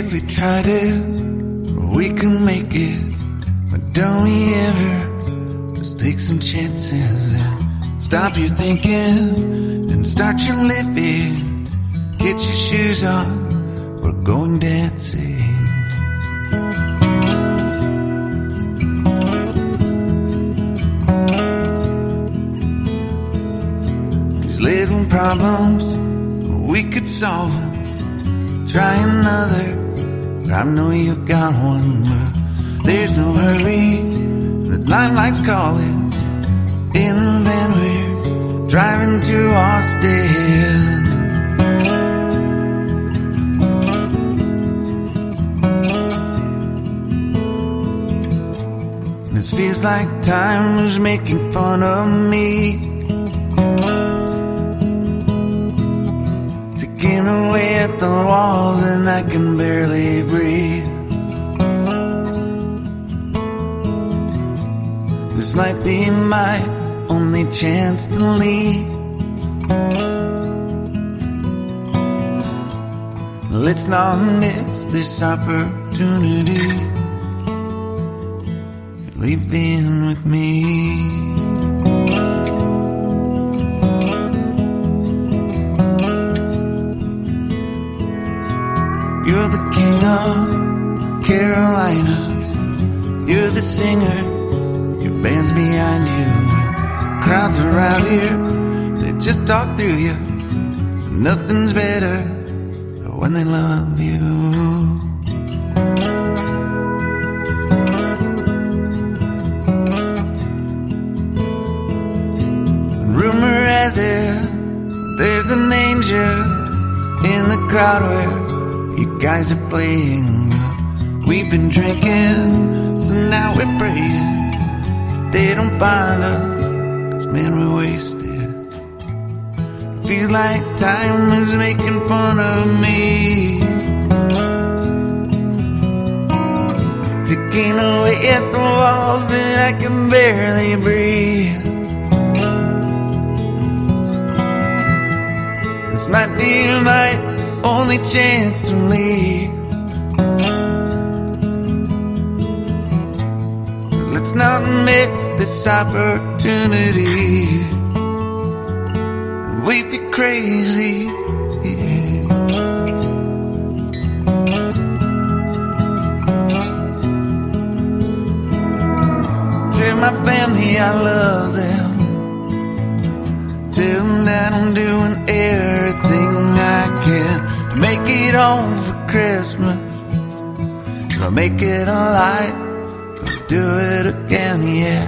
If we tried it, we can make it. But don't we ever just take some chances and stop your thinking and start your living? Get your shoes on, we're going dancing. These little problems, we could solve them. Try another, but I know you got one. But there's no hurry, the limelight's calling. In the van we're driving to Austin. This feels like time is making fun of me, taking away at the walls and I can barely breathe. This might be my only chance to leave. Let's not miss this opportunity. You're leaving with me. You're the king of Carolina. You're the singer, your band's behind you. Crowds around here, they just talk through you. But nothing's better than when they love you. Rumor has it, there's an angel in the crowd where you guys are playing. We've been drinking, so now we're praying they don't find us, 'cause man, we're wasted. Feels like time is making fun of me, ticking away at the walls and I can barely breathe. This might be my only chance to leave. Let's not miss this opportunity. We feel crazy. Tell my family I love them. Tell them that I'm doing everything I can to make it home for Christmas. I'll make it a light. Do it again, yeah.